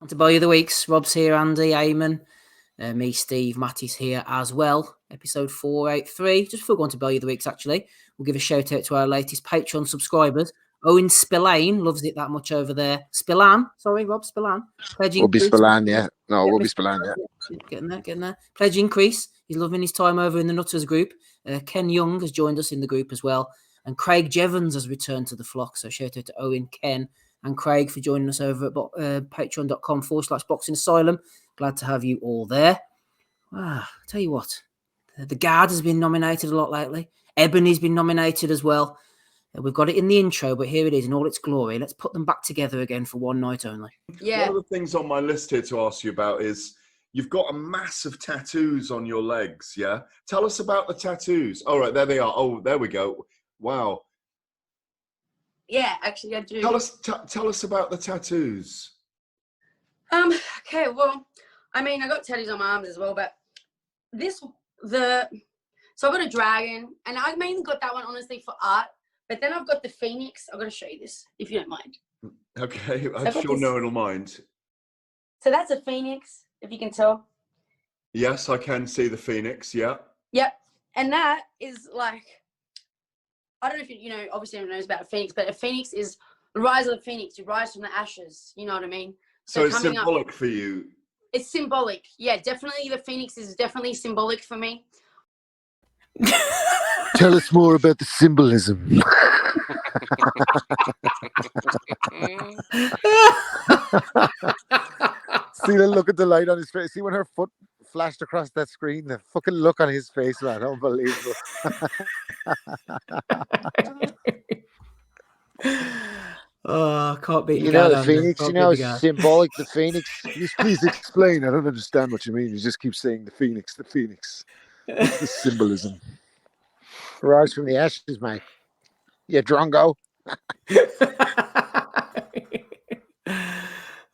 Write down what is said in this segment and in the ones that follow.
On to Bellew of the Weeks. Rob's here, Andy, Eamon, me, Steve, Matty's here as well. Episode 483. Just before going to Bellew of the Weeks, actually, we'll give a shout out to our latest Patreon subscribers. Owen Spillane loves it that much over there. Spillane, sorry, Rob Spillane. Will be Spillane, yeah. No, will be Spillane, yeah. Getting there. Pledge increase. He's loving his time over in the Nutters group. Ken Young has joined us in the group as well. And Craig Jevons has returned to the flock. So shout out to Owen, Ken, and Craig for joining us over at patreon.com/Boxing Asylum. Glad to have you all there. I'll tell you what, the Guard has been nominated a lot lately. Ebony's been nominated as well. We've got it in the intro, but here it is in all its glory. Let's put them back together again for one night only. Yeah. One of the things on my list here to ask you about is you've got a massive tattoos on your legs, yeah? Tell us about the tattoos. All right, there they are. Oh, there we go. Wow. Yeah, actually, I do. Tell us about the tattoos. Okay, well, I mean, I got tattoos on my arms as well, but so I've got a dragon, and I mainly got that one, honestly, for art, but then I've got the phoenix. I've got to show you this, if you don't mind. Okay, I'm sure no one will mind. So that's a phoenix, if you can tell. Yes, I can see the phoenix, yeah. Yep, and that is like, I don't know if obviously everyone knows about a phoenix, but a phoenix is the rise of the phoenix. You rise from the ashes, you know what I mean? So it's symbolic for you? It's symbolic. Yeah, definitely. The phoenix is definitely symbolic for me. Tell us more about the symbolism. See the look at the light on his face. See when her foot flashed across that screen, the fucking look on his face, man. Unbelievable. Oh, I can't beat the phoenix. It's symbolic. The phoenix. Please explain. I don't understand what you mean. You just keep saying the phoenix. The phoenix. What's the symbolism? Rise from the ashes, mate. Yeah, drongo.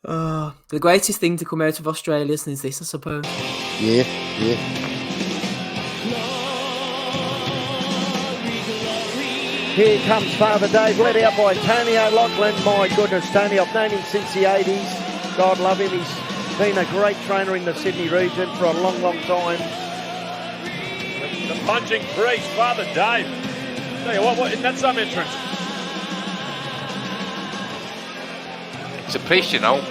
The greatest thing to come out of Australia is this, I suppose. Yeah. Here comes Father Dave, led out by Tony O'Loughlin. My goodness, Tony, I've known him since the 80s. God love him. He's been a great trainer in the Sydney region for a long, long time. The punching priest, Father Dave. Tell you what, isn't that some entrance? It's a priest, you know.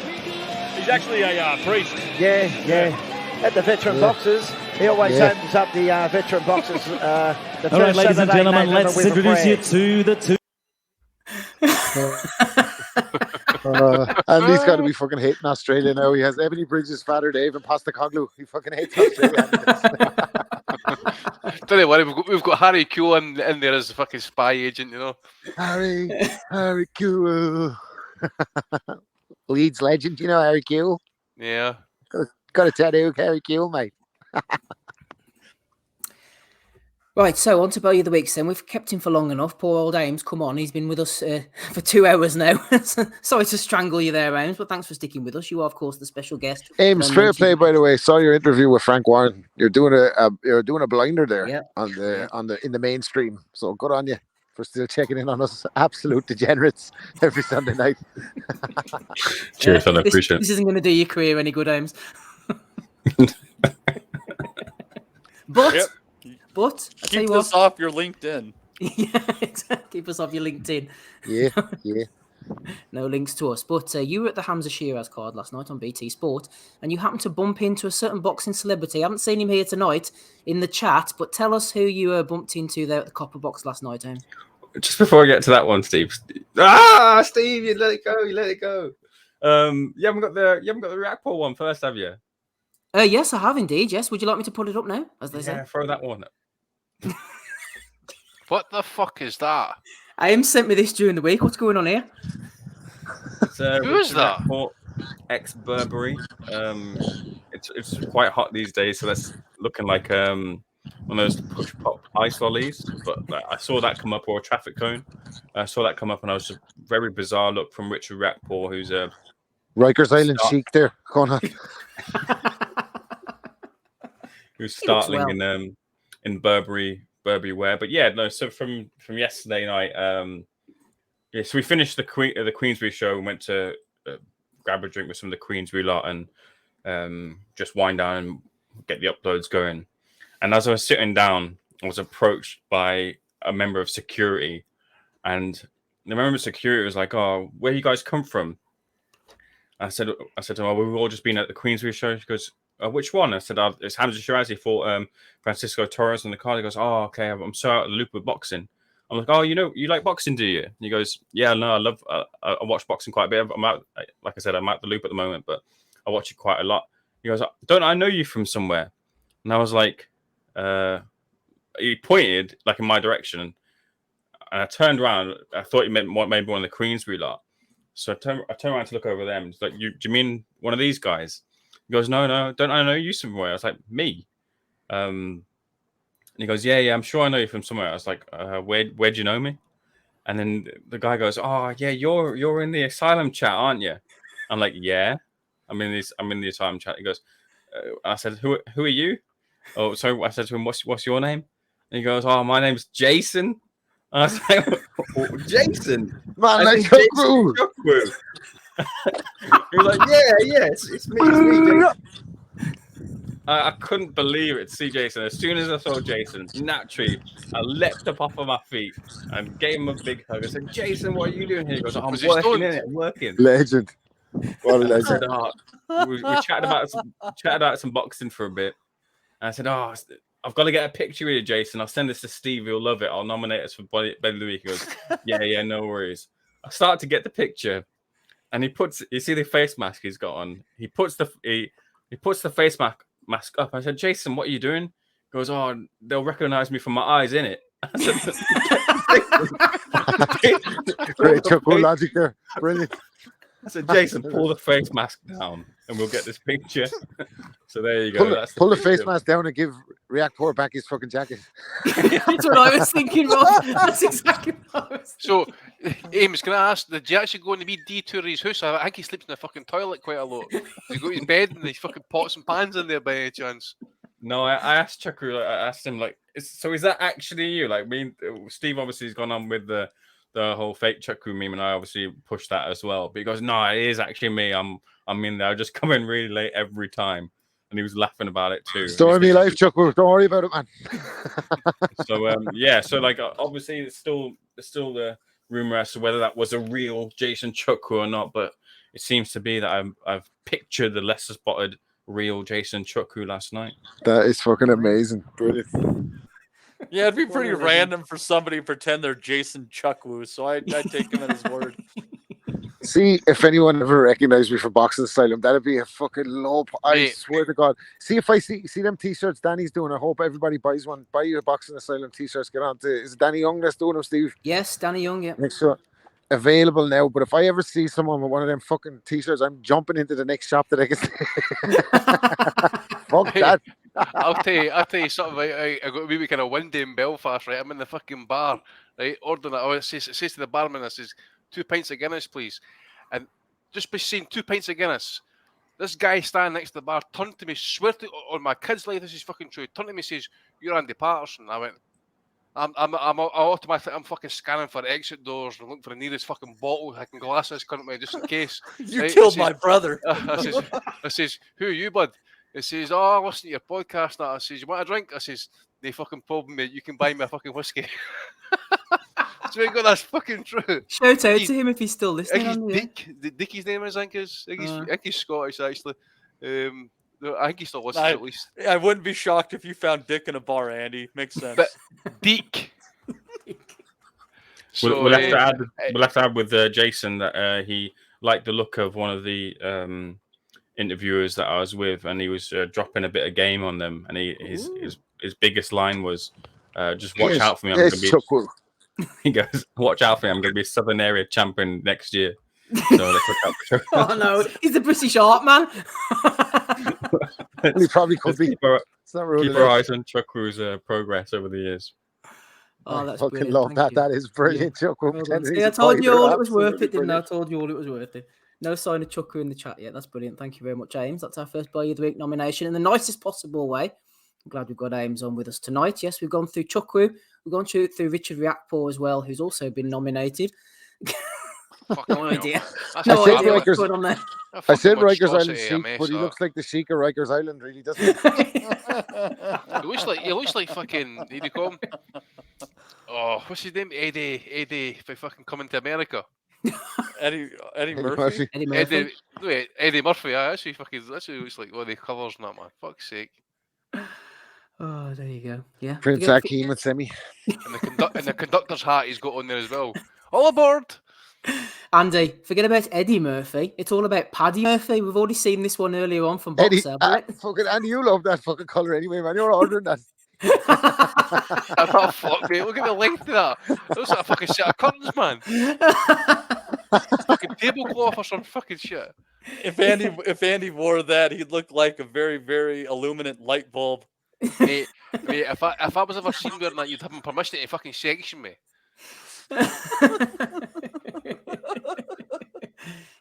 He's actually a priest. Yeah. At the veteran boxes, he always opens up the veteran boxes. All right, ladies and gentlemen, let's introduce you to the two. And he's got to be fucking hating Australia now. He has Ebony Bridges, Father Dave, and Postacoglu. He fucking hates Australia. Don't worry, we've got Harry Q in there as a fucking spy agent, you know. Harry Q. Leeds legend, you know, Harry Q. Yeah. Got a tattoo, Harry Q, mate. Right, so on to Bellew of the Weeks then. We've kept him for long enough. Poor old Ames, come on. He's been with us for 2 hours now. Sorry to strangle you there, Ames, but thanks for sticking with us. You are, of course, the special guest. Ames, fair play, by the way. Saw your interview with Frank Warren. You're doing a blinder there in the mainstream. So good on you for still checking in on us absolute degenerates every Sunday night. Cheers, I appreciate it. This isn't going to do your career any good, Ames. But I keep us off your LinkedIn. Yeah, exactly. Keep us off your LinkedIn. Yeah. No links to us. But you were at the Hamza Shiraz card last night on BT Sport, and you happened to bump into a certain boxing celebrity. I haven't seen him here tonight in the chat, but tell us who you bumped into there at the Copper Box last night, Em. Just before I get to that one, Steve. Steve, you let it go. You haven't got the Rackpool one first, have you? Yes, I have indeed. Yes, would you like me to put it up now? As they say, throw that one up. What the fuck is that? Aim sent me this during the week. What's going on here? Who is that? Ex Burberry. It's quite hot these days, so that's looking like one of those push pop ice lollies. But I saw that come up, or a traffic cone. I saw that come up, and I was a very bizarre look from Richard Rackpool, who's a Rikers Island chic there. Going on. Who's startling in Burberry wear. But yeah, no. So from yesterday night, so we finished the Queensbury show and went to grab a drink with some of the Queensbury lot and just wind down and get the uploads going. And as I was sitting down, I was approached by a member of security, and the member of security was like, "Oh, where you guys come from?" I said to him, "Oh, we've all just been at the Queensbury show." She goes, "Which one?" I said, "It's Hamza Shirazi for Francisco Torres in the car." He goes, "Oh, okay, I'm so out of the loop with boxing." I'm like, "Oh, you like boxing, do you?" And he goes, "Yeah, no, I love. I watch boxing quite a bit. I'm out, like I said, I'm out the loop at the moment, but I watch it quite a lot." He goes, "Don't I know you from somewhere?" And I was like, he pointed like in my direction, and I turned around. I thought he meant maybe one of the Queensbury lot. So I turned around to look over them. It's like, do you mean one of these guys? He goes, no, don't I know you somewhere? I was like, me. And he goes, yeah, I'm sure I know you from somewhere. I was like, where'd you know me? And then the guy goes, oh yeah, you're in the asylum chat, aren't you? I'm like, yeah, I'm in the asylum chat. He goes, I said, who are you? Oh, so I said to him, what's your name? And he goes, oh, my name's Jason. And I was like, Jason, man, like Chukwu. He was like, yeah, it's me, Jason. I couldn't believe it. See Jason. As soon as I saw Jason, naturally, I leapt up off of my feet and gave him a big hug. I said, Jason, what are you doing here? He goes, I'm working in it, working. Legend. What a legend. I said, we chatted about some boxing for a bit. And I said, I've got to get a picture with you, Jason. I'll send this to Steve. He'll love it. I'll nominate us for Bellew. He goes, yeah, no worries. I start to get the picture, and you see the face mask he's got on. He puts the face mask up. I said, Jason, what are you doing? He goes, oh, they'll recognize me from my eyes, innit? I said, great Chukwu logic there. Brilliant. I said, Jason, pull the face mask down and we'll get this picture. So there you go. Pull the face mask down and give Reactor back his fucking jacket. That's what I was thinking, Rob. That's exactly what I was thinking. So, Ames, can I ask, did you actually go on the wee detour of his house? I think he sleeps in the fucking toilet quite a lot. He's got his bed and there's fucking pots and pans in there by any chance? No, I asked Chukwu, I asked him, like, is that actually you? Like, Steve obviously has gone on with the whole fake Chukwu meme, and I obviously pushed that as well. But he goes, no, it is actually me. I'm in there. I just come in really late every time. And he was laughing about it too. Story of me life, Chukwu. Don't worry about it, man. So like obviously it's still the rumor as to whether that was a real Jason Chukwu or not, but it seems to be that I've pictured the lesser spotted real Jason Chukwu last night. That is fucking amazing. Brilliant. Yeah, it'd be pretty random for somebody to pretend they're Jason Chukwu, so I'd take him at his word. See, if anyone ever recognized me from Boxing Asylum, that'd be a fucking low. I swear to God. See, if I see them t-shirts Danny's doing, I hope everybody buys one. Buy your Boxing Asylum t-shirts. Get on to, is it Danny Young that's doing them, Steve? Yes, Danny Young, yeah. Make sure. Available now, but if I ever see someone with one of them fucking t-shirts, I'm jumping into the next shop that I can see. Fuck that. I'll tell you something. Right? I got a wee kind of windy in Belfast, right? I'm in the fucking bar, right? Ordering it. It says to the barman, I says, 2 pints of Guinness, please. And just by saying 2 pints of Guinness, this guy standing next to the bar turned to me, swear to on my kid's life, this is fucking true. Turned to me, says, "You're Andy Patterson." I went, I'm fucking scanning for exit doors and looking for the nearest fucking bottle I can glass this cunt with just in case. You killed my brother. I says, "Who are you, bud?" It says, "Oh, I listen to your podcast now." I says, "You want a drink?" I says, "They fucking told me you can buy me a fucking whiskey." So we got that's fucking true. Shout out to him if he's still listening. Dickie's name is, I think he's Scottish actually. I think he still listens at least. I wouldn't be shocked if you found Dick in a bar, Andy. Makes sense. But Dick. So we'll have to add with Jason that he liked the look of one of the interviewers that I was with, and he was dropping a bit of game on them, and his biggest line was, "Just watch out for me. I'm going to be." He goes, "Watch out for me. I'm going to be Southern Area champion next year." So let's look out for Oh no, he's the British art man. He probably could be. Keep our eyes on Chukwu's progress over the years. Oh, that's fucking brilliant. love that. You. That is brilliant, Chukwu. Well, I told you all it was worth it, didn't I? I told you all it was worth it. No sign of Chukwu in the chat yet. That's brilliant. Thank you very much, Ames. That's our first Bellew of the Week nomination in the nicest possible way. I'm glad we've got Ames on with us tonight. Yes, we've gone through Chukwu. We've gone through Richard Riakporhe as well, who's also been nominated. No idea. No idea what's going on there. I said Rikers Island monstrosity, a Sheik, mess, but he that. looks like the Sheik of Rikers Island, really, doesn't he? He looks like fucking. What do you call him? Oh, what's his name? Eddie, for fucking coming to America. Eddie Murphy. Murphy. Eddie Murphy. Eddie Murphy. Yeah, that's who looks like one of the colours and that, man. Fuck's sake. Oh, there you go. Yeah. Prince Akeem and Semi. And the conductor's hat he's got on there as well. All aboard. Andy, forget about Eddie Murphy. It's all about Paddy Murphy. We've already seen this one earlier on from Eddie, Boxer. fucking Andy, you love that fucking colour anyway, man. You're ordering that. Oh, fuck, mate. Look at the length of that. Looks like a fucking set of curtains, man. Fucking tablecloth or some fucking shit. If Andy wore that, he'd look like a very, very illuminant light bulb. Mate, if I was ever seen wearing that, you'd have permission to fucking section me.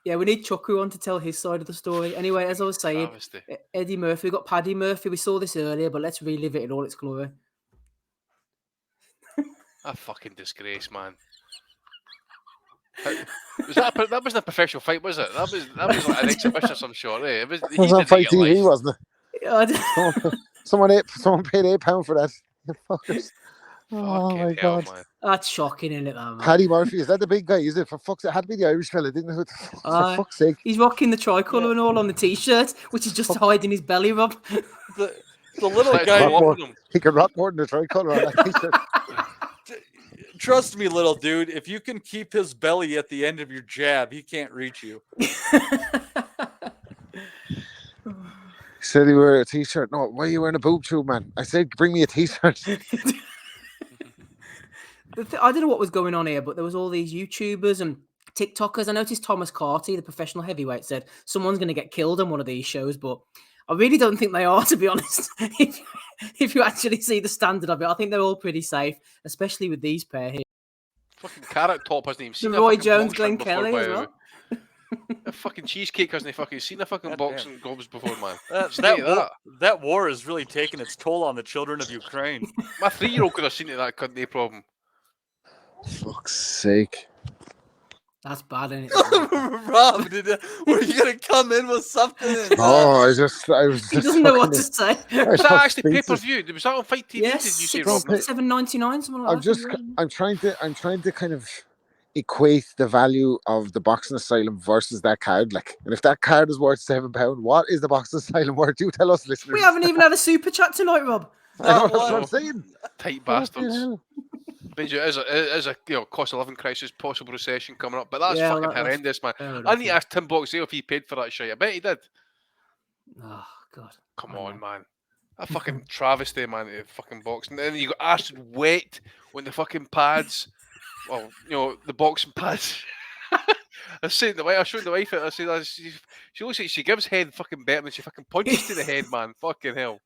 Yeah, we need Chukwu on to tell his side of the story. Anyway, as I was saying, Travesty. Eddie Murphy, we got Paddy Murphy. We saw this earlier, but let's relive it in all its glory. A fucking disgrace, man. That wasn't a professional fight, was it? That was like an exhibition of some sort. Eh? It was on Fight TV, wasn't it? Someone paid £8 for that. You fuckers. Oh my God. Man. That's shocking, isn't it, that, man? Paddy Murphy, is that the big guy? Is it? For fuck's sake, it had to be the Irish fella, didn't it? For fuck's sake. He's rocking the tricolour and all on the t-shirt, which is just hiding his belly rub. The little guy. He can rock more than the tricolour on that t-shirt. Trust me, little dude. If you can keep his belly at the end of your jab, he can't reach you. He said he wore a t-shirt. No, why are you wearing a boob tube, man? I said, bring me a t-shirt. I don't know what was going on here, but there was all these YouTubers and TikTokers. I noticed Thomas Carty, the professional heavyweight, said someone's going to get killed on one of these shows, but I really don't think they are, to be honest. If you actually see the standard of it, I think they're all pretty safe, especially with these pair here. Fucking Carrot Top hasn't even seen Roy Jones, Glenn Kelly as well. A fucking cheesecake hasn't fucking seen a fucking boxing gloves before, man. That war has really taken its toll on the children of Ukraine. My 3-year-old could have seen it, that couldn't no problem. Fuck's sake. That's bad, isn't it? Rob, were you going to come in with something? I was just. He doesn't know what to say. Was that actually pay-per-view? Was that on Fight TV? Yes, did you say, Rob? $7.99, something like that. I'm trying to kind of equate the value of the boxing asylum versus that card. Like, and if that card is worth £7, what is the boxing asylum worth? You tell us, listeners. We haven't even had a super chat tonight, Rob. That's what I'm saying. Tight bastards. Benji, as a cost of living crisis, possible recession coming up, but that's fucking horrendous, man. I need to ask Tim Boxall if he paid for that shit. I bet he did. Oh God! Come on, man. A fucking travesty, man. Fucking boxing, and then you got acid wet when the fucking pads. Well, the boxing pads. I showed the wife it. I said, she looks like she gives head fucking better than she fucking punches to the head, man. Fucking hell.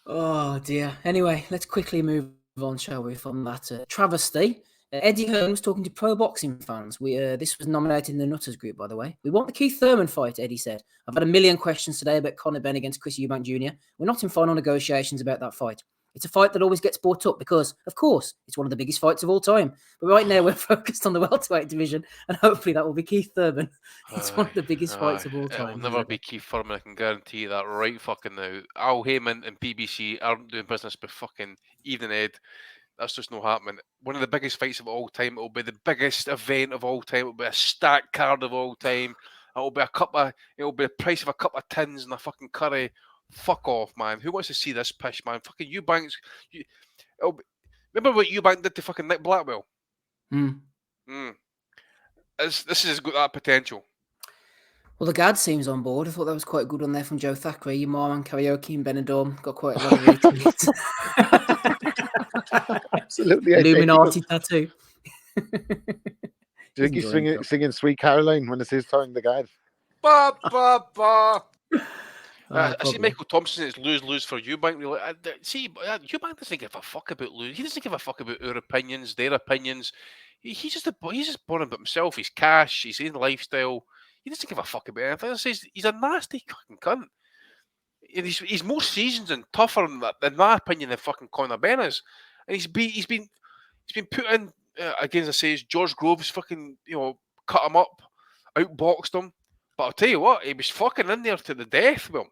Oh dear. Anyway, let's quickly move on, shall we, from that travesty. Eddie Hearn was talking to pro boxing fans. This was nominated in the Nutters group, by the way. We want the Keith Thurman fight, Eddie said. I've had a million questions today about Conor Benn against Chris Eubank Jr. We're not in final negotiations about that fight. It's a fight that always gets brought up because, of course, it's one of the biggest fights of all time. But right now, we're focused on the welterweight division, and hopefully that will be Keith Thurman. It's one of the biggest fights of all time. It'll never be Keith Thurman, I can guarantee you that right fucking now. Al Heyman and PBC aren't doing business with fucking Evening Ed. That's just not happening. One of the biggest fights of all time. It'll be the biggest event of all time. It'll be a stacked card of all time. It'll be the price of a cup of tins and a fucking curry. Fuck off, man. Who wants to see this pish, man? Fucking Eubank. Remember what Eubank did to fucking Nick Blackwell? This has got that potential. Well, the Gad seems on board. I thought that was quite a good one there from Joe Thackeray. Your mom and karaoke in Benidorm got quite a lot of retweets. Absolutely. Illuminati tattoo. Do you think he's singing Sweet Caroline when it's his turn, the Gad? Ba, ba, ba. I see Michael Thompson is lose for Eubank. Eubank doesn't give a fuck about lose. He doesn't give a fuck about our opinions, their opinions. He's just born about himself. He's cash. He's in lifestyle. He doesn't give a fuck about anything. He's a nasty fucking cunt. And he's more seasoned and tougher in my opinion than fucking Conor Benn is. And he's been put in against, I say, George Groves fucking cut him up. outboxed him. But I'll tell you what, he was fucking in there to the death with him.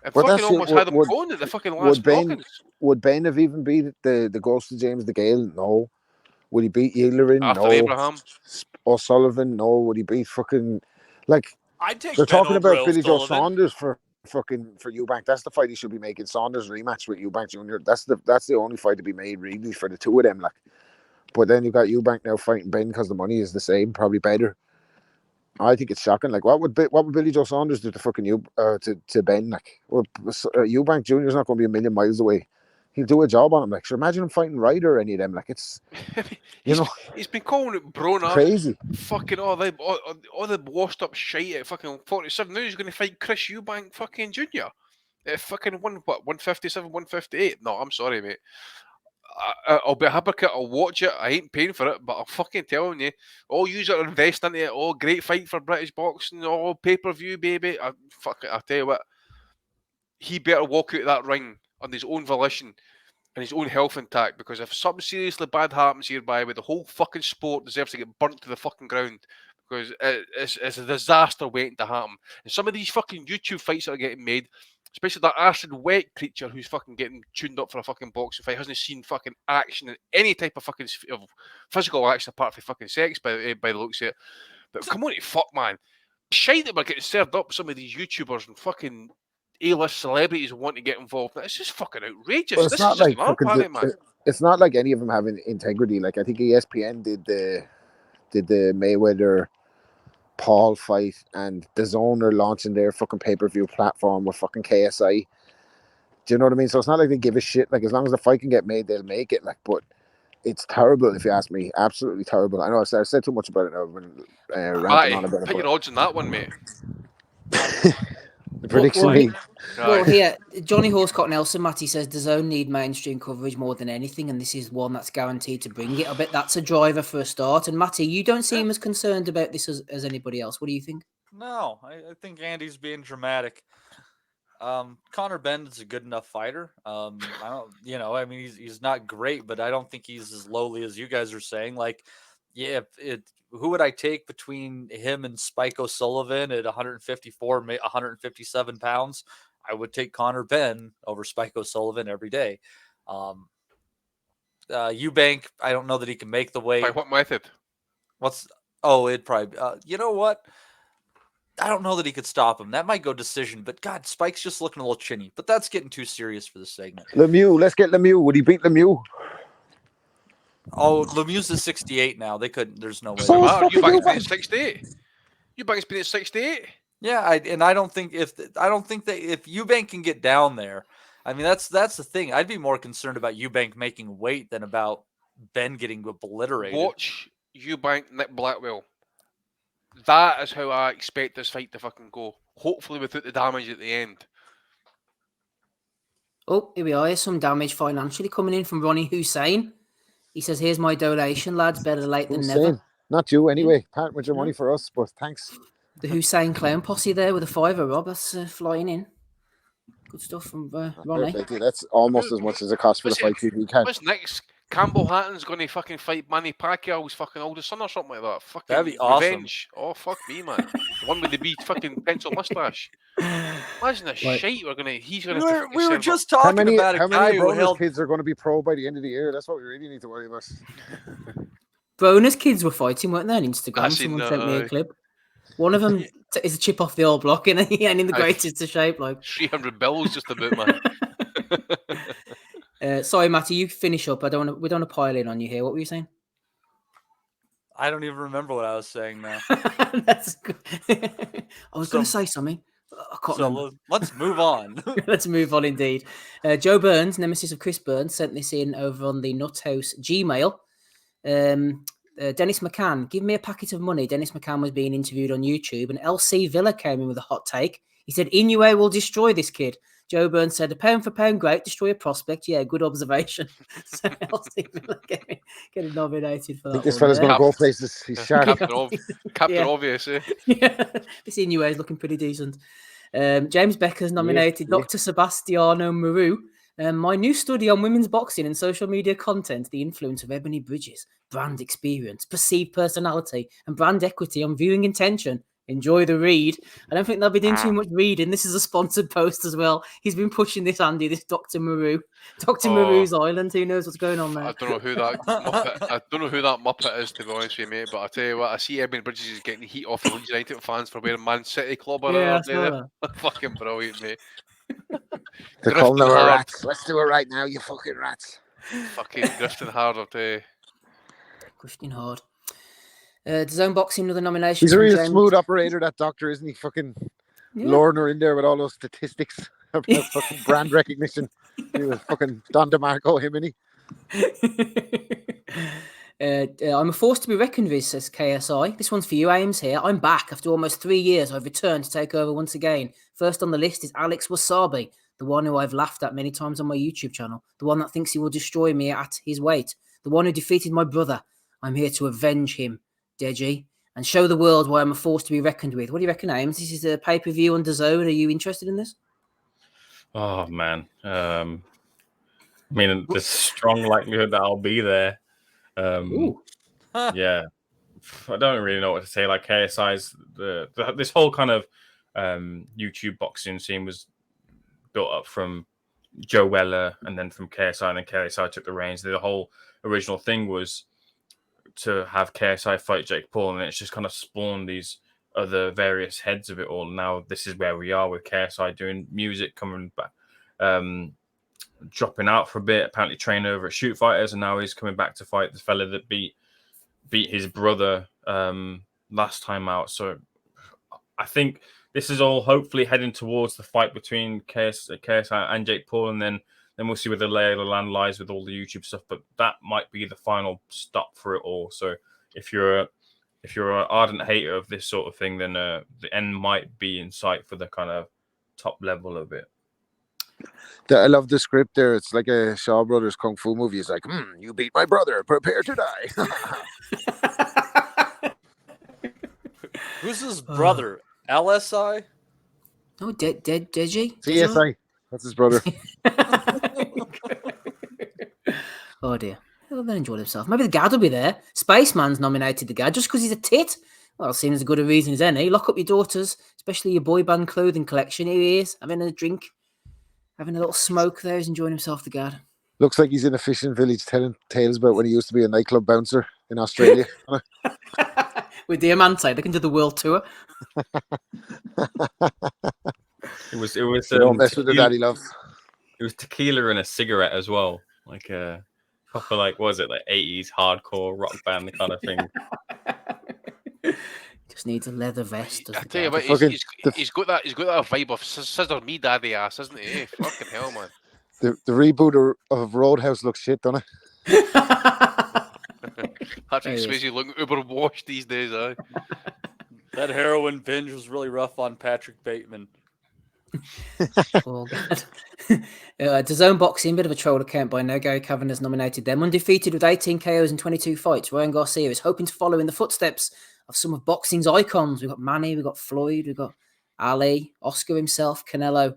And Well, fucking that's it. almost had him going at the fucking last knockings. Would Benn have even beat the Ghost of James the Gale? No. Would he beat Yeglerin? Arthur No. Abraham. O'Sullivan? No. Would he beat fucking like? I'd take They're Ben talking over about Billy Joe O'Sullivan. Saunders for Eubank. That's the fight he should be making. Saunders rematch with Eubank Jr. That's the only fight to be made really for the two of them. Like, but then you've got Eubank now fighting Ben because the money is the same, probably better. I think it's shocking. Like, what would Billy Joe Saunders do to fucking to Ben? Like, Eubank Jr. is not going to be a million miles away. He'll do a job on him. Like, sure, imagine him fighting Ryder or any of them. Like, it's he's been calling it Broner. Crazy. Fucking all the washed up shite at fucking 47. Now he's going to fight Chris Eubank fucking Jr. At fucking 157, 158. No, I'm sorry, mate. I'll be a hypocrite. I'll watch it. I ain't paying for it, but I'm fucking telling you, all you are investing into it. Oh, great fight for British boxing. Oh, pay-per-view, baby. I'll tell you what. He better walk out of that ring on his own volition and his own health intact, because if something seriously bad happens hereby, with the whole fucking sport deserves to get burnt to the fucking ground, because it's a disaster waiting to happen. And some of these fucking YouTube fights that are getting made, especially that acid wet creature who's fucking getting tuned up for a fucking boxing fight, hasn't seen fucking action in any type of fucking physical action apart from fucking sex by the looks of it. But come on, fuck, man. Shite that we're getting served up some of these YouTubers and fucking A-list celebrities who want to get involved. It's just fucking outrageous. Well, this is just another party, man. It's not like any of them having integrity. Like, I think ESPN did the Mayweather Paul fight, and the Zone are launching their fucking pay-per-view platform with fucking KSI. Do you know what I mean? So it's not like they give a shit. Like, as long as the fight can get made, they'll make it. Like, but it's terrible if you ask me. Absolutely terrible. I know I've said too much about it now. I've been ranting on about it. Put your odds on that one, mate. The prediction league. Well, here, Johnny Horsecott Nelson, Matty says, the Zone need mainstream coverage more than anything, and this is one that's guaranteed to bring it. I bet that's a driver for a start. And Matty, you don't seem as concerned about this as anybody else. What do you think? No, I think Andy's being dramatic. Conor Benn is a good enough fighter. I mean, he's not great, but I don't think he's as lowly as you guys are saying. Like, yeah, who would I take between him and Spike O'Sullivan at 154, 157 pounds? I would take Conor Benn over Spike O'Sullivan every day. Eubank, I don't know that he can make the weight. By what method? It'd probably, you know what? I don't know that he could stop him. That might go decision, but God, Spike's just looking a little chinny. But that's getting too serious for this segment. Lemieux, let's get Lemieux. Would he beat Lemieux? Oh, Lemieux's at 68 now. They couldn't. There's no way. Eubank's been at 68. Eubank's been at 68. Yeah, I don't think if Eubank can get down there, I mean that's the thing. I'd be more concerned about Eubank making weight than about Benn getting obliterated. Watch Eubank, Nick Blackwell. That is how I expect this fight to fucking go. Hopefully without the damage at the end. Oh, here we are. Here's some damage financially coming in from Ronnie Hussein. He says, here's my donation, lads. Better late than never. Not you, anyway. Part with your money for us, but thanks. The Hussein Clown Posse there with a $5, Rob. That's flying in. Good stuff from Ronnie. That's almost as much as it costs for the fight TV card. What's next? Campbell Hatton's going to fucking fight Manny Pacquiao's fucking oldest son or something like that. Fucking that'd be awesome. Revenge. Oh, fuck me, man. The one with the big fucking pencil mustache. Imagine the shite he's going to We were just talking about a guy who held... kids are going to be pro by the end of the year. That's what we really need to worry about. Broner's kids were fighting, weren't they, on Instagram? Someone sent me a clip. One of them is a chip off the old block and in the greatest of shape. Like 300 bills just about, man. Sorry, Matty, you finish up. We don't want to pile in on you here. What were you saying? I don't even remember what I was saying now. That's good. I was going to say something. I can't remember. Let's move on. Let's move on indeed. Joe Burns, nemesis of Chris Burns, sent this in over on the Nuthouse Gmail. Dennis McCann, give me a packet of money. Dennis McCann was being interviewed on YouTube, and LC Villa came in with a hot take. He said, Inoue will destroy this kid. Joe Burns said, a pound for pound, great, destroy a prospect. Yeah, good observation. So LC Villa getting nominated for that. I think this fella's going to go places. He's sharp. Captain Obvious, eh? Yeah, this Inoue is looking pretty decent. James Becker's nominated Dr. Sebastiano Maru. My new study on women's boxing and social media content, the influence of Ebony Bridges, brand experience, perceived personality, and brand equity on viewing intention. Enjoy the read. I don't think they'll be doing too much reading. This is a sponsored post as well. He's been pushing this, Andy, this Dr. Maru. Dr. Maru's Island. Who knows what's going on there? I don't know who that Muppet, I don't know who that Muppet is, to be honest with you, mate. But I tell you what, I see Edmund Bridges is getting heat off the Leeds United fans for wearing Man City club on Yeah, I day saw there. Fucking brilliant, mate. They're calling them Grifting hard. rats. Let's do it right now, you fucking rats. Fucking grifting hard, I'll tell you. Grifting hard. DAZN Boxing, another nomination. He's a from real James. smooth operator, that doctor, isn't he? Fucking luring her in there with all those statistics about fucking brand recognition. He was fucking Don DeMarco, him, and he. I'm a force to be reckoned with, says KSI. This one's for you, Ames, here. I'm back. After almost 3 years, I've returned to take over once again. First on the list is Alex Wasabi, the one who I've laughed at many times on my YouTube channel, the one that thinks he will destroy me at his weight, the one who defeated my brother. I'm here to avenge him, Deji, and show the world why I'm a force to be reckoned with. What do you reckon, Ames? This is a pay-per-view on DAZN. Are you interested in this? Oh, man. I mean, there's strong likelihood that I'll be there. Yeah. I don't really know what to say. Like, KSI's, this whole kind of YouTube boxing scene was built up from Joe Weller and then from KSI, and then KSI took the reins. The whole original thing was to have KSI fight Jake Paul, and it's just kind of spawned these other various heads of it all. Now this is where we are with KSI doing music, coming back, dropping out for a bit, apparently trained over at Shoot Fighters, and now he's coming back to fight the fella that beat his brother last time out. So I think this is all hopefully heading towards the fight between KSI and Jake Paul, and then we'll see where the lay of the land lies with all the YouTube stuff. But that might be the final stop for it all. So if you're an ardent hater of this sort of thing, then the end might be in sight for the kind of top level of it. I love the script there. It's like a Shaw Brothers kung fu movie. It's like, you beat my brother. Prepare to die. Who's his brother? LSI? Oh, Deji? CSI. That's his brother. Oh, dear. They'll enjoy themselves. Maybe the Gad will be there. Spaceman's nominated the Gad just because he's a tit. Well, it seems as good a reason as any. Lock up your daughters, especially your boy band clothing collection. Here he is, having a drink, having a little smoke there. He's enjoying himself, the Gad. Looks like he's in a fishing village telling tales about when he used to be a nightclub bouncer in Australia. With Diamante, looking to the world tour. It was Don't mess with the daddy love. It was tequila and a cigarette as well, like a proper, like, what was it, like 80s hardcore rock band kind of thing. Just needs a leather vest. I tell you what, he's got that vibe of scissor me daddy ass, isn't he? Fucking hell, man. The reboot of Roadhouse looks shit, doesn't it? Patrick Swayze looking uber washed these days, eh? That heroin binge was really rough on Patrick Bateman. Oh, God. DAZN Boxing, bit of a troll account by now. Gary Cavan has nominated them. Undefeated with 18 KOs and 22 fights, Ryan Garcia is hoping to follow in the footsteps of some of boxing's icons. We've got Manny, we've got Floyd, we've got Ali, Oscar himself, Canelo,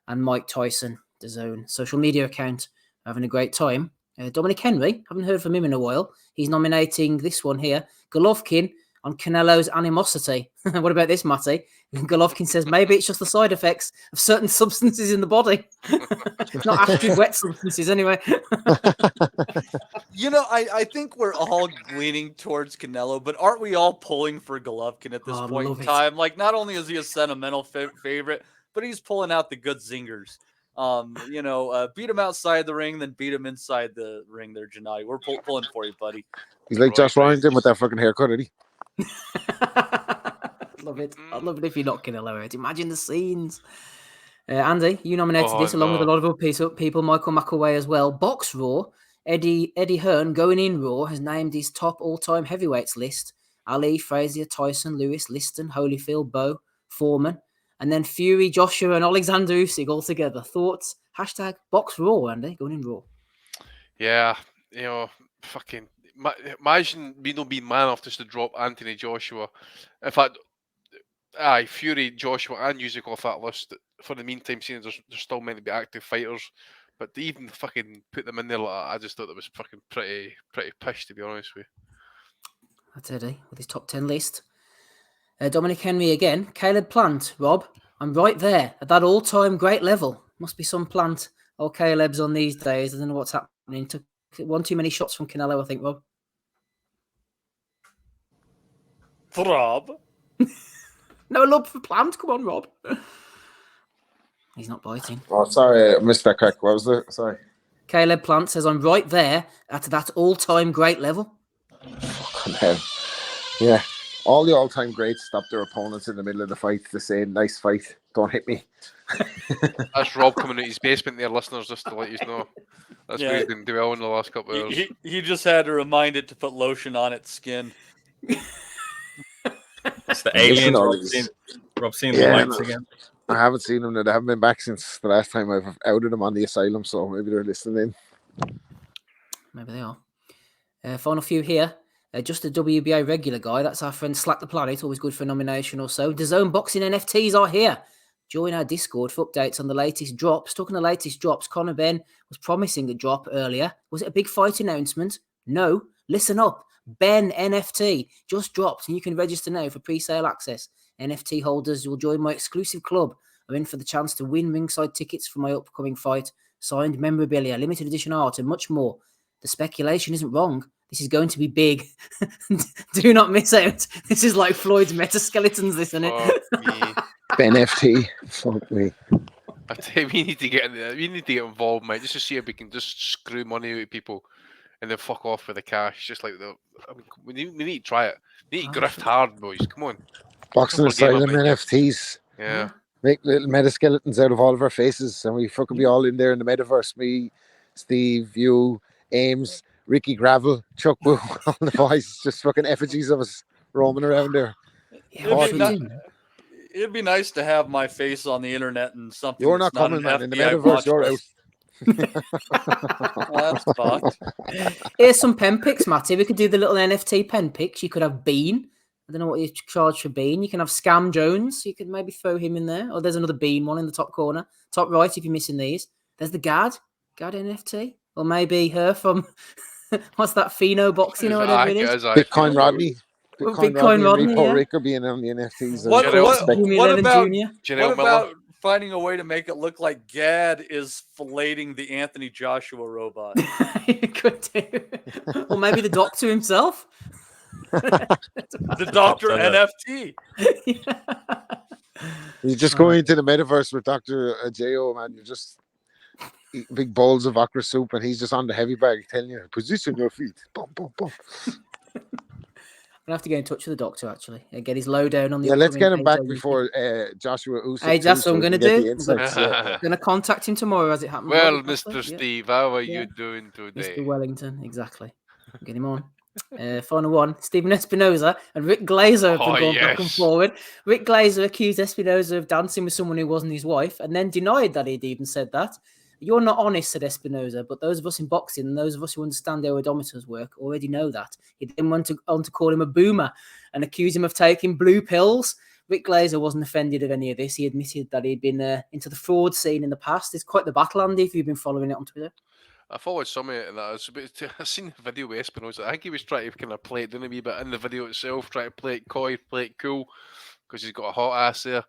and Mike Tyson. DAZN social media account having a great time. Dominic Henry, haven't heard from him in a while. He's nominating this one here, Golovkin, on Canelo's animosity. What about this, Matty? Golovkin says maybe it's just the side effects of certain substances in the body. Not active wet substances, anyway. You know, I think we're all leaning towards Canelo, but aren't we all pulling for Golovkin at this point in time? Like, not only is he a sentimental favorite, but he's pulling out the good zingers. Beat him outside the ring, then beat him inside the ring there, Janai. We're pulling for you, buddy. He's like Josh Warrington with that fucking haircut, isn't he? Love it. I'd love it if you're not Canelo out. Imagine the scenes. Andy, you nominated this along with a lot of other people. Michael McElway as well. Box Raw. Eddie Hearn, going in Raw, has named his top all-time heavyweights list. Ali, Frazier, Tyson, Lewis, Liston, Holyfield, Bowe, Foreman. And then Fury, Joshua, and Alexander Usyk all together. Thoughts? Hashtag Box Raw, Andy. Going in Raw. Yeah, fucking... Imagine me not being man enough just to drop Anthony Joshua. In fact, Fury, Joshua, and Usyk off that list. For the meantime, seeing there's still meant to be active fighters, but to even fucking put them in there like that, I just thought that was fucking pretty pish, to be honest with you. That's Eddie with his top 10 list. Dominic Henry again. Caleb Plant, Rob. I'm right there at that all-time great level. Must be some Plant. Oh, Caleb's on these days. I don't know what's happening. Took one too many shots from Canelo, I think, Rob. Rob. No love for Plant. Come on, Rob. He's not biting. Oh, sorry, I missed that crack. What was it? Sorry. Caleb Plant says, I'm right there at that all-time great level. Fucking hell. Yeah. All the all-time greats stop their opponents in the middle of the fight to say, nice fight, don't hit me. That's Rob coming out his basement there, listeners, just to let you know. That's what he's been doing in the last couple of hours. He just had to remind it to put lotion on its skin. It's the aliens. Rob seen the lights again. I haven't seen them. They haven't been back since the last time I've outed them on the asylum, so maybe they're listening in. Maybe they are. Final few here. Just a WBA regular guy. That's our friend Slack the Planet. Always good for a nomination or so. DAZN Boxing NFTs are here. Join our Discord for updates on the latest drops. Talking of the latest drops, Conor Benn was promising a drop earlier. Was it a big fight announcement? No. Listen up. Benn NFT just dropped, and you can register now for pre-sale access. NFT holders will join my exclusive club. I'm in for the chance to win ringside tickets for my upcoming fight, signed memorabilia, limited edition art, and much more. The speculation isn't wrong. This is going to be big. Do not miss out. This is like Floyd's Metaskeletons, isn't it? Benn NFT. Fuck me. I tell you, we need to get in there. We need to get involved, mate, just to see if we can just screw money out of people and then fuck off with the cash. Just like we need to try it. We need to grift hard, boys. Come on. Boxing Asylum NFTs. Yeah. Make little metaskeletons out of all of our faces, and we fucking be all in there in the metaverse. Me, Steve, you, Ames, Ricky Gravel, Chukwu, all the boys, just fucking effigies of us roaming around there. It'd be nice to have my face on the internet and something. You're not coming, man. In the metaverse, you're out. That's fucked. Here's some pen picks, Matty. We could do the little NFT pen picks. You could have Bean. I don't know what you charge for Bean. You can have Scam Jones. You could maybe throw him in there. Or there's another Bean one in the top corner. Top right if you're missing these. There's the Gad NFT. Or maybe her from, what's that, Pheno Boxing or whatever it is? Bitcoin Rodney. Bitcoin Rodney, Paul yeah. Ricker being on the NFTs. What about finding a way to make it look like Gad is filleting the Anthony Joshua robot? You could do. Or maybe the Doctor himself. The Doctor NFT. You just go into the metaverse with Dr. J.O., man. You just eat big bowls of okra soup, and he's just on the heavy bag telling you, position your feet. Boom, boom, boom. I'll have to get in touch with the doctor, actually, and get his lowdown on the. Yeah, let's get him back before Joshua Usyk. Hey, that's what I'm going to do. I'm going to contact him tomorrow as it happens. Well, Mr. Steve, how are you doing today? Mr. Wellington, exactly. Get him on. Final one, Stephen Espinoza and Rick Glazer have been going back and forward. Rick Glazer accused Espinoza of dancing with someone who wasn't his wife and then denied that he'd even said that. You're not honest, said Espinoza, but those of us in boxing and those of us who understand how odometers work already know that. He then went on to call him a boomer and accuse him of taking blue pills. Rick Glazer wasn't offended of any of this. He admitted that he'd been into the fraud scene in the past. It's quite the battle, Andy, if you've been following it on Twitter. I followed some of it, and I've seen the video with Espinoza. I think he was trying to kind of play it, didn't he? But in the video itself, trying to play it coy, play it cool, because he's got a hot ass there.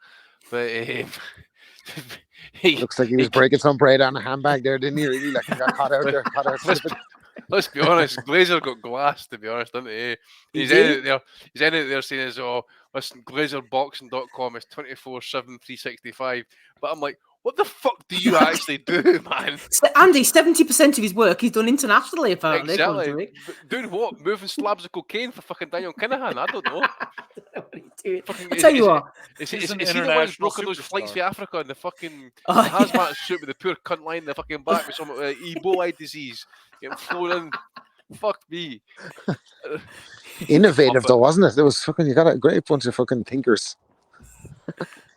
But looks like he was breaking some bread on a handbag there, didn't he? Really, like he got caught out there. Let's be honest, Glazer got glass, to be honest, didn't he? He's in it there saying, "Oh, listen, GlazerBoxing.com is 24/7, 365." But I'm like, what the fuck do you actually do, man? Andy, 70% of his work he's done internationally, apparently. Exactly. Doing what? Moving slabs of cocaine for fucking Daniel Kinahan? I don't know. I'll tell you what. Is he the one who's broken those flights for Africa and the fucking hazmat suit with the poor cunt lying in the fucking back with some Ebola disease getting flown in? Fuck me. Innovative though, wasn't it? There was fucking, you got a great bunch of fucking thinkers.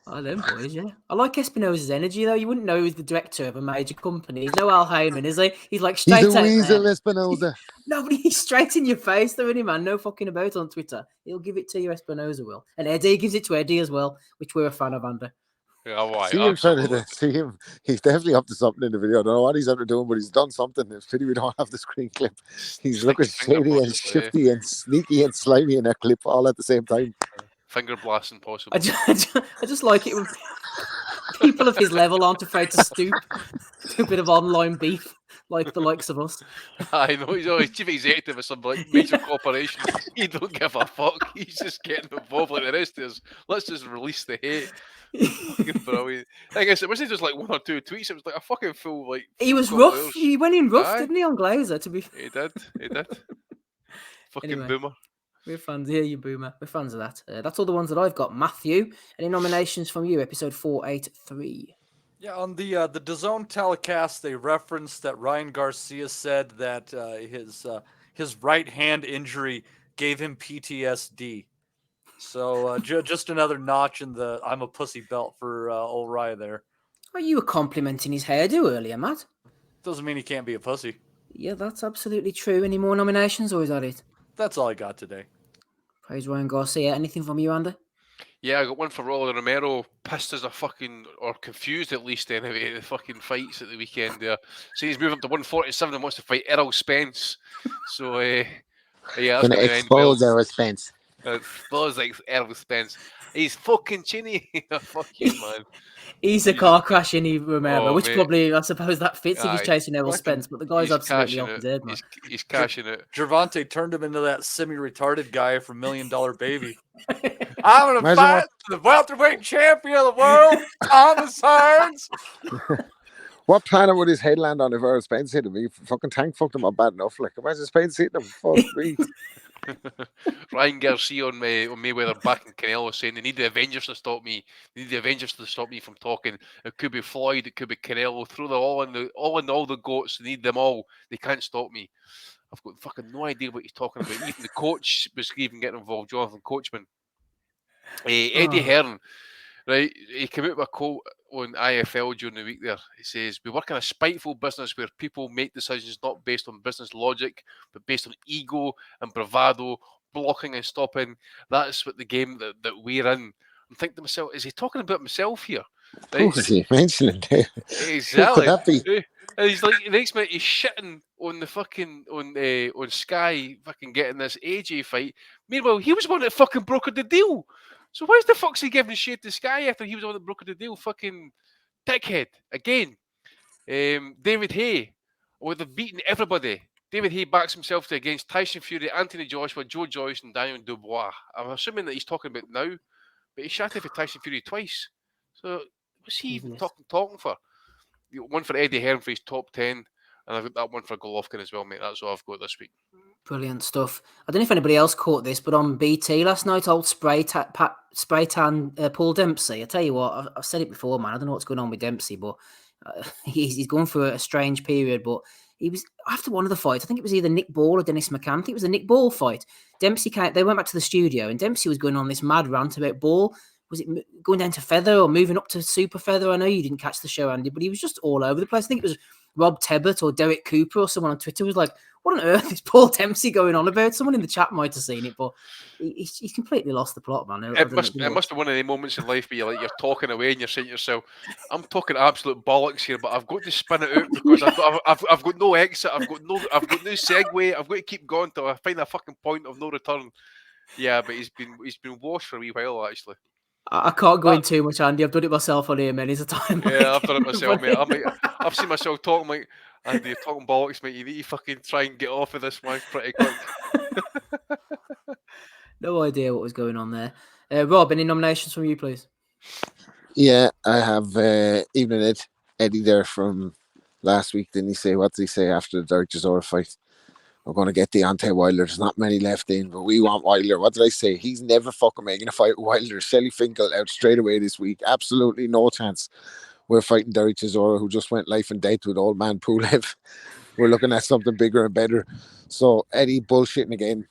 Oh, them boys, yeah. I like Espinoza's energy, though. You wouldn't know he's the director of a major company. He's no Al Heyman, is he? He's like straight He's a weasel, Espinoza. Nobody, he's straight in your face, though, isn't he, man? No fucking about on Twitter. He'll give it to you, Espinoza will. And Eddie gives it to Eddie as well, which we're a fan of, Andy. Yeah, why? See him. He's definitely up to something in the video. I don't know what he's up to doing, but he's done something. It's pity we don't have the screen clip. He's looking shady and shifty and sneaky and slimy in that clip all at the same time. finger blasting possibly. I just like it when people of his level aren't afraid to stoop to a bit of online beef, like the likes of us. I know he's always chief executive of some like major corporation. He don't give a fuck. He's just getting involved like the rest of us. Let's just release the hate. Fucking brilliant. I guess it wasn't just like 1 or 2 tweets. It was like a fucking full like. He was couple rough. hours. He went in rough, Aye. didn't he, on Glazer? To be He did. Fucking Anyway. boomer. We're fans. Yeah, you boomer. We're fans of that. That's all the ones that I've got. Matthew, any nominations from you? Episode 483. Yeah, on the DAZN telecast, they referenced that Ryan Garcia said that his right hand injury gave him PTSD. So just another notch in the I'm a pussy belt for old Ryan there. Oh, you were complimenting his hairdo earlier, Matt. Doesn't mean he can't be a pussy. Yeah, that's absolutely true. Any more nominations, or is that it? That's all I got today. Praise Ryan Garcia. Anything from you, Andy? Yeah, I got one for Rolly Romero. Pissed as a fucking, or confused at least anyway, at the fucking fights at the weekend there. So he's moved up to 147 and wants to fight Errol Spence. So, yeah, that's Gonna going to end expose well. Errol Spence. Expose like Errol Spence. He's fucking chinny. Fuck you, man. He's a car crash in Romero, which mate. probably, I suppose, that fits if he's Aye. chasing Errol Spence, but the guy's He's absolutely cashing off his it. head, man. He's cashing it. Gervonta turned him into that semi-retarded guy from $1 Million Baby. I'm gonna Imagine fight the welterweight champion of the world, Thomas Hearns. What planet would his head land on if Errol Spence hit him? He fucking tank fucked him up bad enough. Like, imagine Spence hitting him. Fuck me. Ryan Garcia on Mayweather back in Canelo saying they need the Avengers to stop me. They need the Avengers to stop me from talking. It could be Floyd, it could be Canelo. Throw them all the goats. They need them all. They can't stop me. I've got fucking no idea what he's talking about. Even the coach was even getting involved, Jonathan Coachman. Eddie Hearn, right? He came out with a quote on IFL during the week there. He says, "We work in a spiteful business where people make decisions not based on business logic, but based on ego and bravado, blocking and stopping. That's what the game that we're in." I'm thinking to myself, is he talking about himself here? Who was he mentioning there? Exactly. Who could that be? And he's like, the next minute he's shitting on the fucking on Sky, fucking getting this AJ fight. Meanwhile, he was the one that fucking brokered the deal. So why the fuck's he giving shit to Sky after he was the one that brokered the deal? Fucking dickhead again. David Hay would have beaten everybody. David Hay backs himself to against Tyson Fury, Anthony Joshua, Joe Joyce, and Daniel Dubois. I'm assuming that he's talking about now, but he shouted for Tyson Fury twice. So what's he even talking for? One for Eddie Hearn for his top 10, and I've got that one for Golovkin as well, mate. That's all I've got this week. Brilliant stuff. I don't know if anybody else caught this, but on BT last night, old spray tan Paul Dempsey. I tell you what, I've said it before, man. I don't know what's going on with Dempsey, but he's going through a strange period. But he was after one of the fights. I think it was either Nick Ball or Dennis McCann. I think it was the Nick Ball fight. Dempsey they went back to the studio, and Dempsey was going on this mad rant about Ball. Was it going down to feather or moving up to super feather? I know you didn't catch the show, Andy, but he was just all over the place. I think it was Rob Tebbett or Derek Cooper or someone on Twitter was like, what on earth is Paul Dempsey going on about? Someone in the chat might have seen it, but he's completely lost the plot, man. It must be one of the moments in life where you're talking away and you're saying to yourself, I'm talking absolute bollocks here, but I've got to spin it out because I've got no exit, I've got no segue, I've got to keep going till I find a fucking point of no return. Yeah, but he's been washed for a wee while, actually. I can't go in too much, Andy. I've done it myself on here many a time. Yeah, I've done it myself, mate. I've seen myself talking like, Andy, you're talking bollocks, mate. You need to fucking try and get off of this one pretty quick. No idea what was going on there. Rob, any nominations from you, please? Yeah, I have Evening Eddie there from last week. Didn't he say, what did he say after the Derek Chisora fight? We're going to get Deontay Wilder. There's not many left in, but we want Wilder. What did I say? He's never fucking making a fight with Wilder. Shelly Finkel out straight away this week. Absolutely no chance. We're fighting Derek Chisora, who just went life and death with old man Pulev. We're looking at something bigger and better. So Eddie bullshitting again,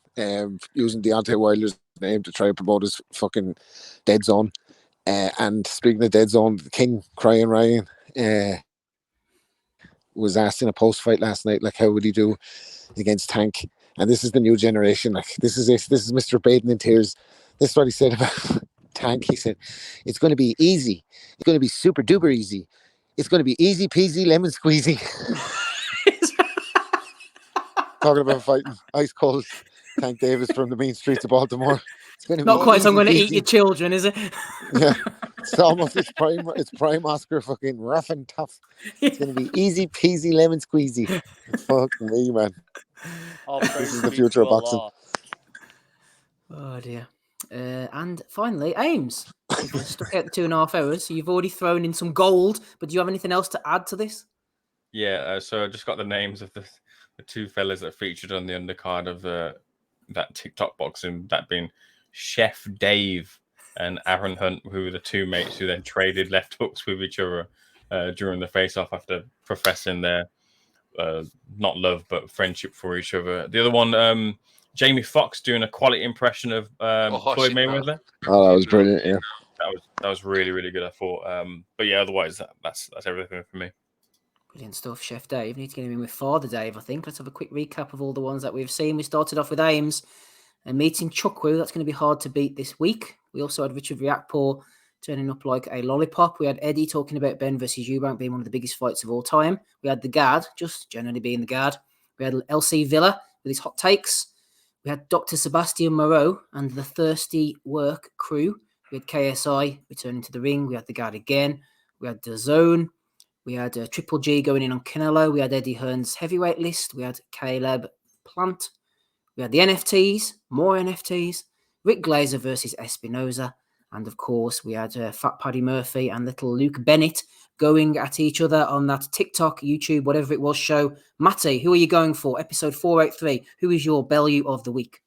using Deontay Wilder's name to try and promote his fucking Dead Zone. And speaking of Dead Zone, the King, Crying Ryan, was asked in a post-fight last night, like, how would he do against Tank? And this is the new generation. Like, this is it. This is Mr. Baden in tears. This is what he said about Tank. He said, it's going to be easy. It's going to be super duper easy. It's going to be easy peasy lemon squeezy. Talking about fighting ice cold Tank Davis from the mean streets of Baltimore. It's going to Not be quite. So I'm easy going to eat your peasy. children, is it? Yeah, it's prime Oscar fucking rough and tough. It's going to be easy peasy lemon squeezy. Fuck me, man. All This praise is the be future to of boxing. Allah. Oh dear. And finally, Ames. You've stuck out the 2.5 hours, so you've already thrown in some gold. But do you have anything else to add to this? Yeah, so I just got the names of the two fellas that featured on the undercard of that TikTok boxing, that being Chef Dave and Aaron Hunt, who were the two mates who then traded left hooks with each other during the face-off after professing their not love but friendship for each other. The other one, Jamie Foxx doing a quality impression of Floyd Mayweather. Oh, that was brilliant. Yeah, that was really, really good, I thought. But yeah, otherwise that's everything for me. Brilliant stuff, Chef Dave. Need to get him in with Father Dave, I think. Let's have a quick recap of all the ones that we've seen. We started off with Ames and meeting Chukwu. That's going to be hard to beat this week. We also had Richard Riakporhe turning up like a lollipop. We had Eddie talking about Benn versus Eubank being one of the biggest fights of all time. We had the guard, just generally being the guard. We had LC Villa with his hot takes. We had Dr. Sebastian Moreau and the Thirsty Work crew. We had KSI returning to the ring. We had the guard again. We had the Zone. We had Triple G going in on Canelo. We had Eddie Hearn's heavyweight list. We had Caleb Plant. We had the NFTs, more NFTs. Rick Glazer versus Espinoza. And of course, we had Fat Paddy Murphy and little Luke Bennett going at each other on that TikTok, YouTube, whatever it was show. Matty, who are you going for? Episode 483. Who is your Bellew of the week?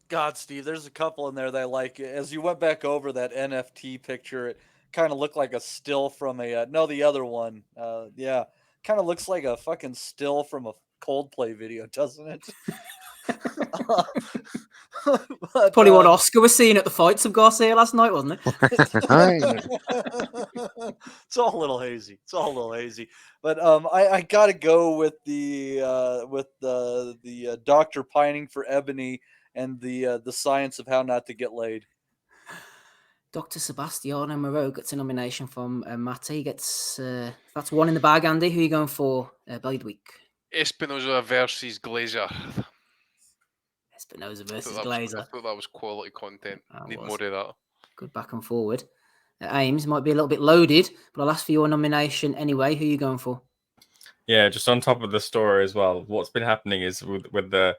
God, Steve, there's a couple in there that I like. As you went back over that NFT picture, it kind of looked like a still from a the other one. Yeah, kind of looks like a fucking still from a Coldplay video, doesn't it? But, probably what Oscar was seeing at the fights of Garcia last night, wasn't it? It's all a little hazy. But I gotta go with the doctor pining for ebony and the science of how not to get laid. Dr. Sebastiano Moreau gets a nomination from Matty. Gets that's one in the bag. Andy, who are you going for? Bellew week. Espinoza versus Glazer. Espinoza versus Glazer. I thought that was quality content. Need more of that. Good back and forward. Ames might be a little bit loaded, but I'll ask for your nomination anyway. Who are you going for? Yeah, just on top of the story as well. What's been happening is with the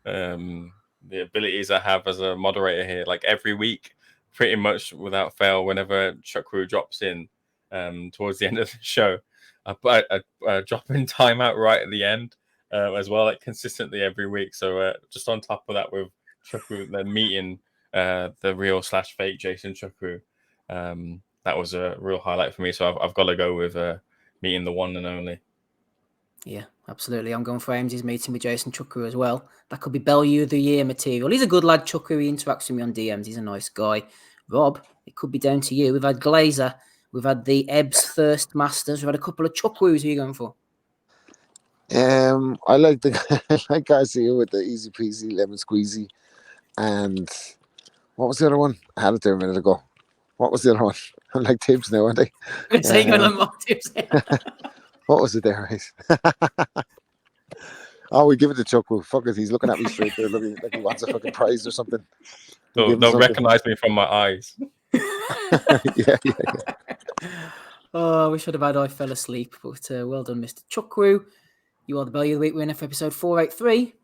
abilities I have as a moderator here, like every week, pretty much without fail, whenever Chukwu drops in towards the end of the show, I put a drop in timeout right at the end as well, like consistently every week. So just on top of that, with Chukwu, the meeting the real / fake Jason Chukwu, that was a real highlight for me. So I've got to go with meeting the one and only. Yeah, absolutely. I'm going for Ames' meeting with Jason Chukwu as well. That could be Bellew of the Year material. He's a good lad, Chukwu. He interacts with me on DMs. He's a nice guy. Rob, it could be down to you. We've had Glazer. We've had the Ebbs Thirst Masters. We've had a couple of Chukwus. Who are you going for? I like Garcia with the easy peasy lemon squeezy. And what was the other one? I had it there a minute ago. What was the other one? I'm like tips now, aren't they? Tips. What was it there? Oh, we give it to Chukwu. Fuck it, he's looking at me straight there, looking like he wants a fucking prize or something. They'll recognize me from my eyes. yeah. Oh, I wish I'd have had I fell asleep, but well done, Mr. Chukwu. You are the Bellew of the Week winner for episode 483.